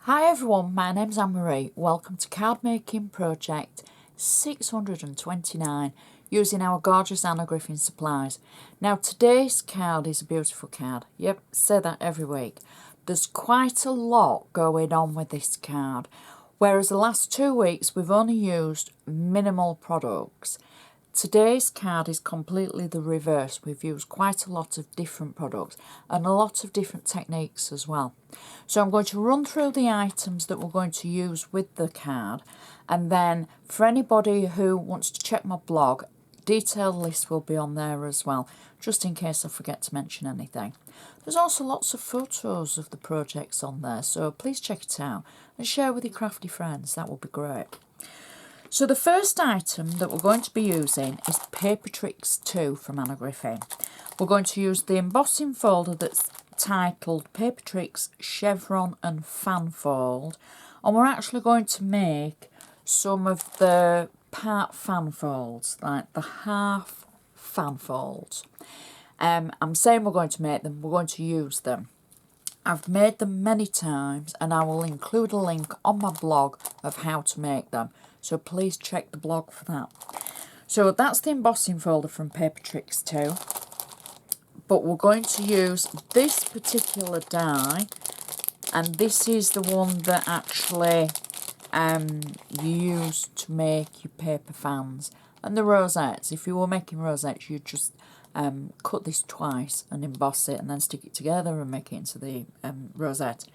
Hi everyone, my name's Anne Marie. Welcome to card making project 629 using our gorgeous Anna Griffin supplies. Now today's card is a beautiful card. Yep, say that every week. There's quite a lot going on with this card. Whereas the last 2 weeks we've only used minimal products. Today's card is completely the reverse. We've used quite a lot of different products and a lot of different techniques as well. So I'm going to run through the items that we're going to use with the card, and then for anybody who wants to check my blog, detailed list will be on there as well, just in case I forget to mention anything. There's also lots of photos of the projects on there, so please check it out and share with your crafty friends. That would be great. So the first item that we're going to be using is Paper Tricks 2 from Anna Griffin. We're going to use the embossing folder that's titled Paper Tricks Chevron and Fanfold, and we're actually going to make some of the part fanfolds, like the half fanfolds. I'm saying we're going to make them, we're going to use them. I've made them many times and I will include a link on my blog of how to make them. So please check the blog for that. So that's the embossing folder from Paper Tricks 2. But we're going to use this particular die. And this is the one that actually you use to make your paper fans. And the rosettes. If you were making rosettes, you just cut this twice and emboss it and then stick it together and make it into the rosette.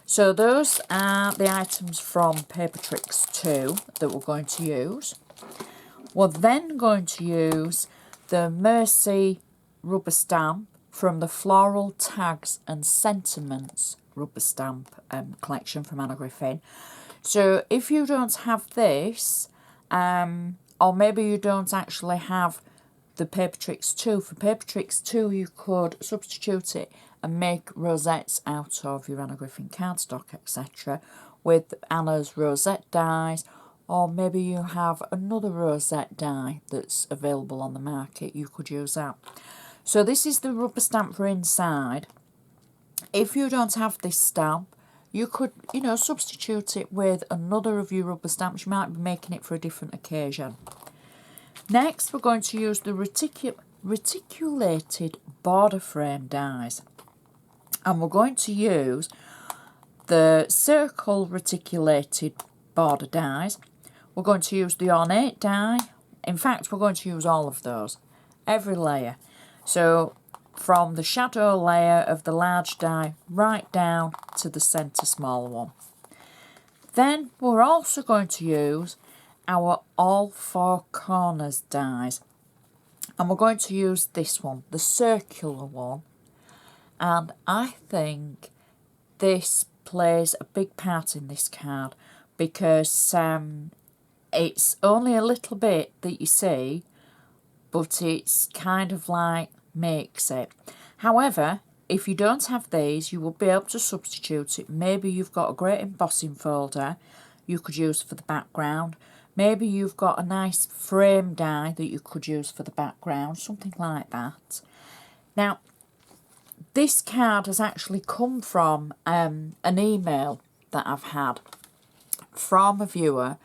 So those are the items from Paper Tricks 2 that we're going to use. We're then going to use the Mercy rubber stamp from the Floral Tags and Sentiments rubber stamp collection from Anna Griffin. So if you don't have this, or maybe you don't actually have the Paper Tricks 2, for Paper Tricks 2 you could substitute it and make rosettes out of your Anna Griffin cardstock, etc. with Anna's rosette dies, or maybe you have another rosette die that's available on the market, you could use that. So this is the rubber stamp for inside. If you don't have this stamp, you could, substitute it with another of your rubber stamps. You might be making it for a different occasion. Next, we're going to use the reticulated border frame dies. And we're going to use the circle reticulated border dies. We're going to use the ornate die. In fact, we're going to use all of those, every layer. So from the shadow layer of the large die right down to the centre small one. Then we're also going to use our all four corners dies. And we're going to use this one, the circular one. And I think this plays a big part in this card because it's only a little bit that you see, but it's kind of like makes it. However, if you don't have these, you will be able to substitute it. Maybe you've got a great embossing folder you could use for the background. Maybe you've got a nice frame die that you could use for the background, something like that. Now, this card has actually come from an email that I've had from a viewer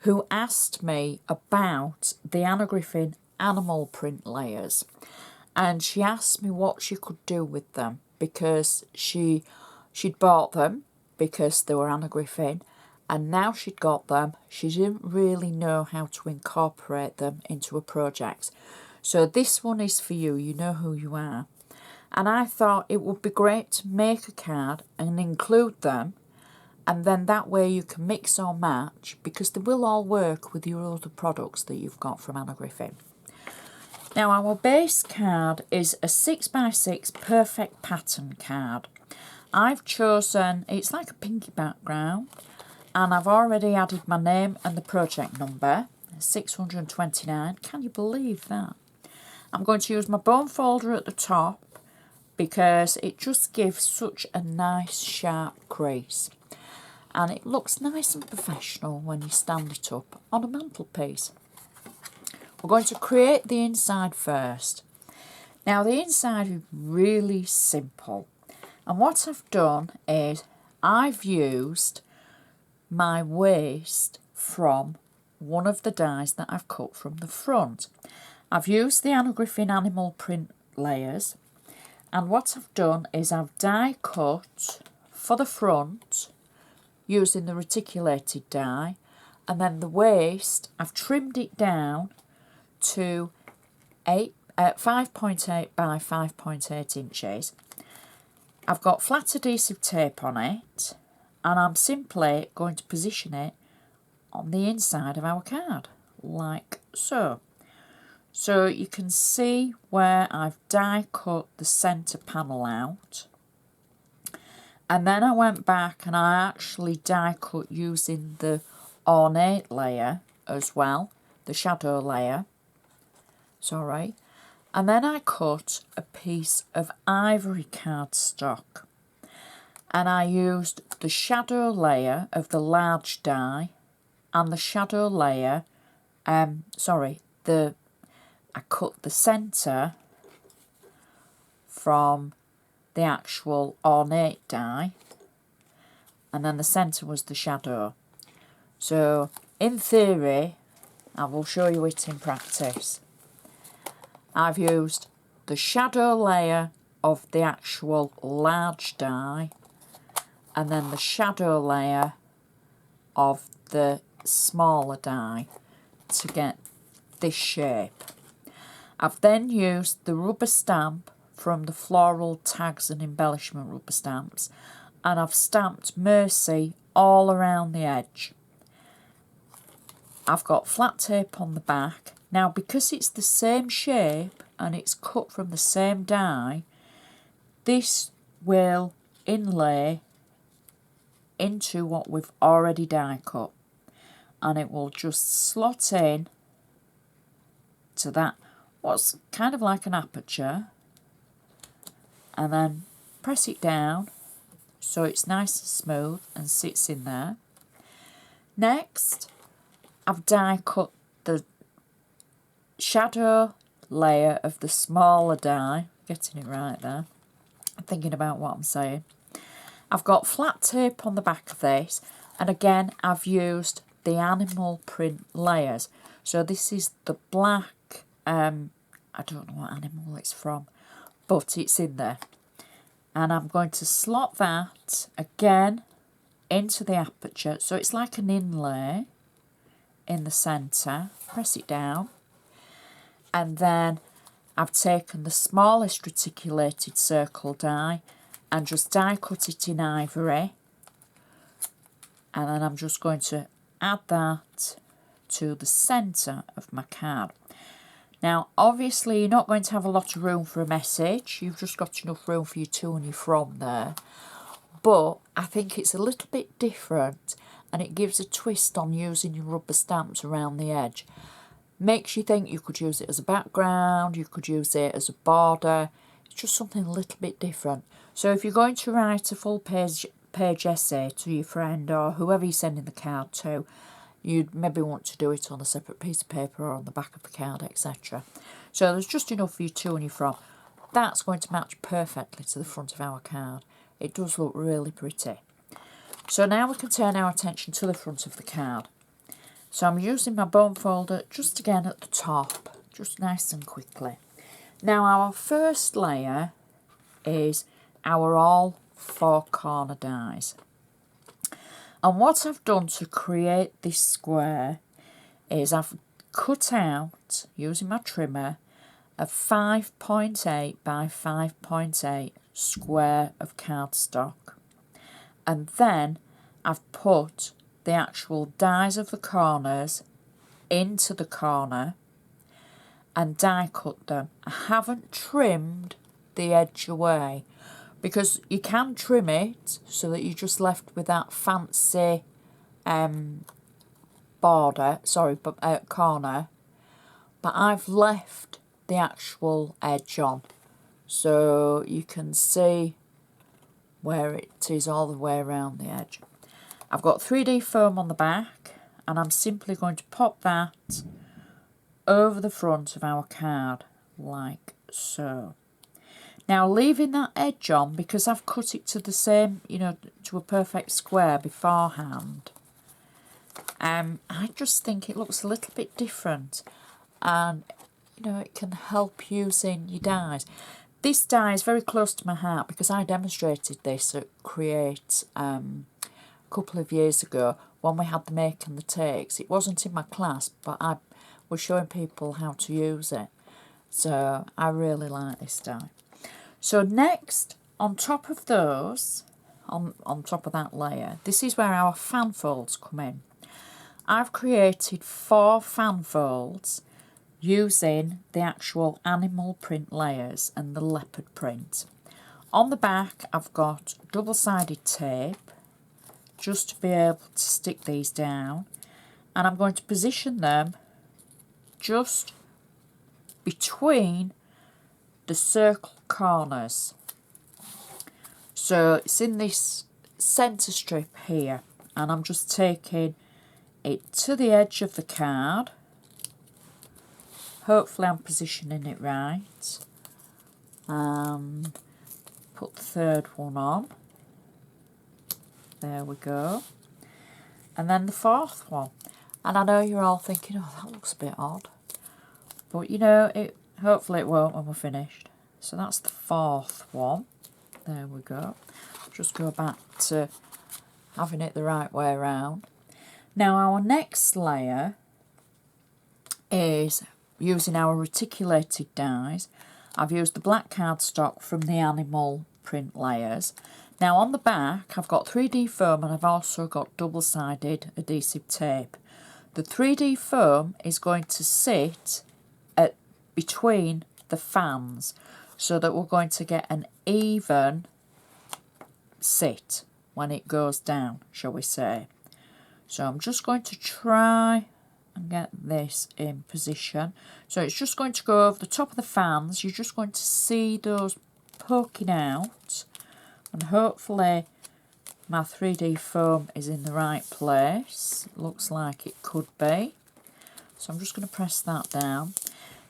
who asked me about the Anna Griffin animal print layers. And she asked me what she could do with them because she'd bought them because they were Anna Griffin, and now she'd got them, she didn't really know how to incorporate them into a project. So this one is for you, you know who you are. And I thought it would be great to make a card and include them, and then that way you can mix or match because they will all work with your other products that you've got from Anna Griffin. Now our base card is a 6x6 perfect pattern card. I've chosen, it's like a pinky background, and I've already added my name and the project number, 629. Can you believe that? I'm going to use my bone folder at the top because it just gives such a nice sharp crease. And it looks nice and professional when you stand it up on a mantelpiece. We're going to create the inside first. Now the inside is really simple. And what I've done is I've used my waste from one of the dies that I've cut from the front. I've used the Anna Griffin animal print layers, and what I've done is I've die cut for the front using the reticulated die, and then the waist I've trimmed it down to 5.8 by 5.8 inches. I've got flat adhesive tape on it, and I'm simply going to position it on the inside of our card, like so. So you can see where I've die cut the centre panel out, and then I went back and I actually die cut using the ornate layer as well, the shadow layer, sorry, and then I cut a piece of ivory cardstock, and I used the shadow layer of the large die and the shadow layer, I cut the centre from the actual ornate die, and then the centre was the shadow. So in theory, I will show you it in practice. I've used the shadow layer of the actual large die, and then the shadow layer of the smaller die to get this shape. I've then used the rubber stamp from the floral tags and embellishment rubber stamps, and I've stamped Mercy all around the edge. I've got flat tape on the back. Now, because it's the same shape and it's cut from the same die, this will inlay into what we've already die cut, and it will just slot in to that, what's kind of like an aperture, and then press it down so it's nice and smooth and sits in there. Next, I've die cut the shadow layer of the smaller die, getting it right there, I'm thinking about what I'm saying. I've got flat tape on the back of this, and again I've used the animal print layers. So this is the black, I don't know what animal it's from, but it's in there. And I'm going to slot that again into the aperture, so it's like an inlay in the centre. Press it down, and then I've taken the smallest reticulated circle die and just die cut it in ivory, and then I'm just going to add that to the centre of my card. Now obviously you're not going to have a lot of room for a message, you've just got enough room for your to and your from there, but I think it's a little bit different and it gives a twist on using your rubber stamps around the edge. Makes you think you could use it as a background, you could use it as a border. It's just something a little bit different. So if you're going to write a full page essay to your friend or whoever you're sending the card to, you'd maybe want to do it on a separate piece of paper or on the back of the card, etc. So there's just enough for your to and your from. That's going to match perfectly to the front of our card. It does look really pretty. So now we can turn our attention to the front of the card. So I'm using my bone folder just again at the top, just nice and quickly. Now our first layer is our all four corner dies. And what I've done to create this square is I've cut out, using my trimmer, a 5.8 by 5.8 square of cardstock. And then I've put the actual dies of the corners into the corner and die cut them. I haven't trimmed the edge away because you can trim it so that you're just left with that fancy corner, but I've left the actual edge on so you can see where it is all the way around the edge. I've got 3D foam on the back, and I'm simply going to pop that over the front of our card like so. Now leaving that edge on, because I've cut it to the same, you know, to a perfect square beforehand, I just think it looks a little bit different, and you know, it can help using your dies. This die is very close to my heart because I demonstrated this at Create a couple of years ago when we had the make and the takes. It wasn't in my class, but I was showing people how to use it. So I really like this die. So next, on top of those, on top of that layer, this is where our fan folds come in. I've created 4 fan folds using the actual animal print layers and the leopard print. On the back, I've got double-sided tape just to be able to stick these down, and I'm going to position them just between the circle corners. So it's in this centre strip here, and I'm just taking it to the edge of the card. Hopefully I'm positioning it right. Put the third one on. There we go. And then the 4th one. And I know you're all thinking, oh, that looks a bit odd. But you know, hopefully it won't when we're finished. So that's the 4th one. There we go. Just go back to having it the right way around. Now our next layer is using our reticulated dies. I've used the black cardstock from the animal print layers. Now on the back I've got 3D foam, and I've also got double-sided adhesive tape. The 3D foam is going to sit between the fans so that we're going to get an even sit when it goes down, shall we say. So I'm just going to try and get this in position. So it's just going to go over the top of the fans. You're just going to see those poking out, and hopefully my 3D foam is in the right place. Looks like it could be. So I'm just going to press that down.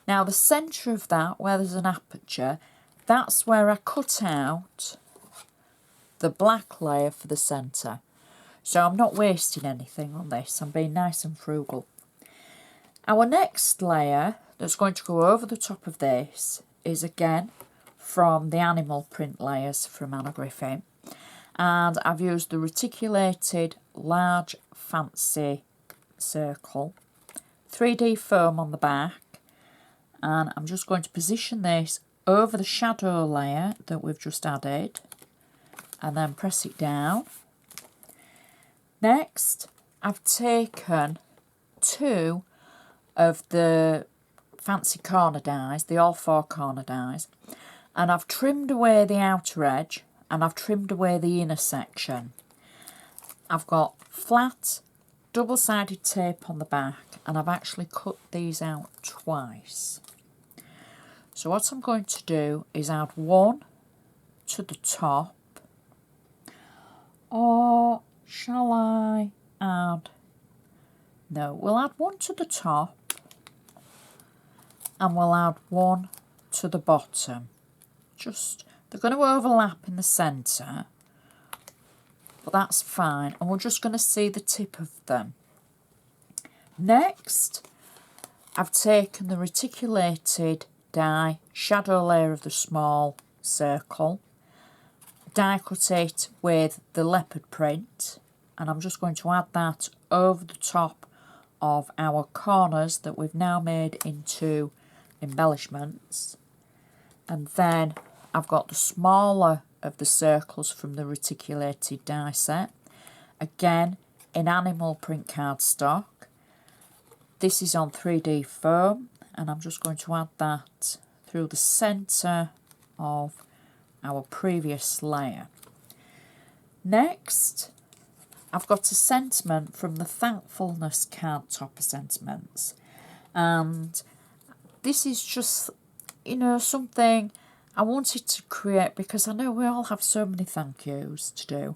Now the centre of that, where there's an aperture, that's where I cut out the black layer for the centre. So I'm not wasting anything on this. I'm being nice and frugal. Our next layer that's going to go over the top of this is again from the animal print layers from Anna Griffin, and I've used the reticulated large fancy circle, 3D foam on the back, and I'm just going to position this over the shadow layer that we've just added and then press it down. Next, I've taken 2 of the fancy corner dies, the all 4 corner dies, and I've trimmed away the outer edge and I've trimmed away the inner section. I've got flat double-sided tape on the back, and I've actually cut these out twice. So what I'm going to do is add 1 to the top, or shall I add, no, we'll add 1 to the top and we'll add 1 to the bottom. Just, they're going to overlap in the centre, but that's fine, and we're just going to see the tip of them. Next, I've taken the reticulated die shadow layer of the small circle, die cut it with the leopard print, and I'm just going to add that over the top of our corners that we've now made into embellishments. And then I've got the smaller of the circles from the reticulated die set, again in animal print cardstock. This is on 3D foam, and I'm just going to add that through the centre of our previous layer. Next, I've got a sentiment from the Thankfulness card topper sentiments, and this is just, you know, something I wanted to create because I know we all have so many thank yous to do.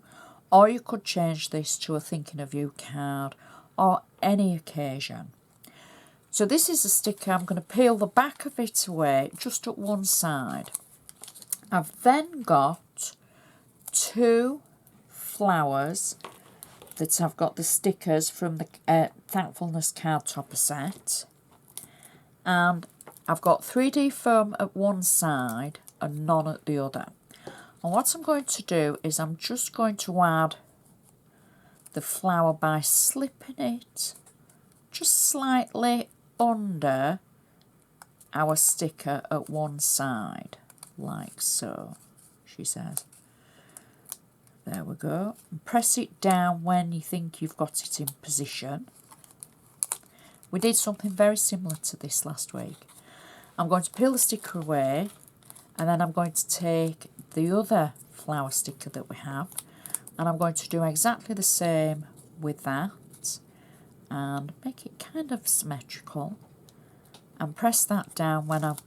Or you could change this to a thinking of you card, or any occasion. So this is a sticker. I'm going to peel the back of it away just at one side, I've then got 2 flowers that I've got the stickers from the Thankfulness card topper set, and I've got 3D foam at one side and none at the other. And what I'm going to do is I'm just going to add the flower by slipping it just slightly under our sticker at one side, like so, she says. There we go. And press it down when you think you've got it in position. We did something very similar to this last week. I'm going to peel the sticker away, and then I'm going to take the other flower sticker that we have, and I'm going to do exactly the same with that and make it kind of symmetrical, and press that down when I'm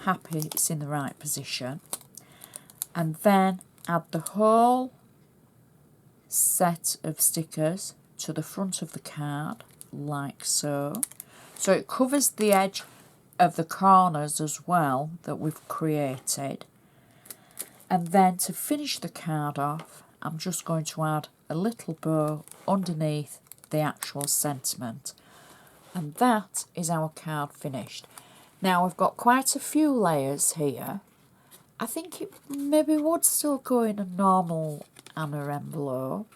happy it's in the right position, and then add the whole set of stickers to the front of the card, like so. So it covers the edge of the corners as well that we've created. And then to finish the card off, I'm just going to add a little bow underneath the actual sentiment. And that is our card finished. Now we've got quite a few layers here. I think it maybe would still go in a normal Anna envelope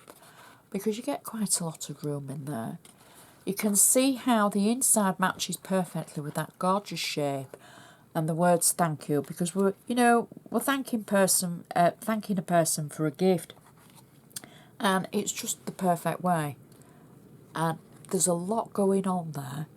because you get quite a lot of room in there. You can see how the inside matches perfectly with that gorgeous shape and the words thank you, because we're thanking a person for a gift, and it's just the perfect way. And there's a lot going on there,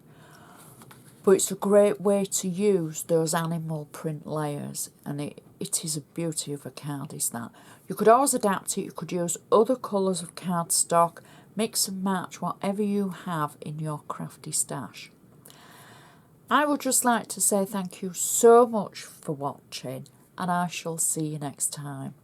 but it's a great way to use those animal print layers, and it is a beauty of a card, is that. You could always adapt it, you could use other colours of cardstock, mix and match whatever you have in your crafty stash. I would just like to say thank you so much for watching, and I shall see you next time.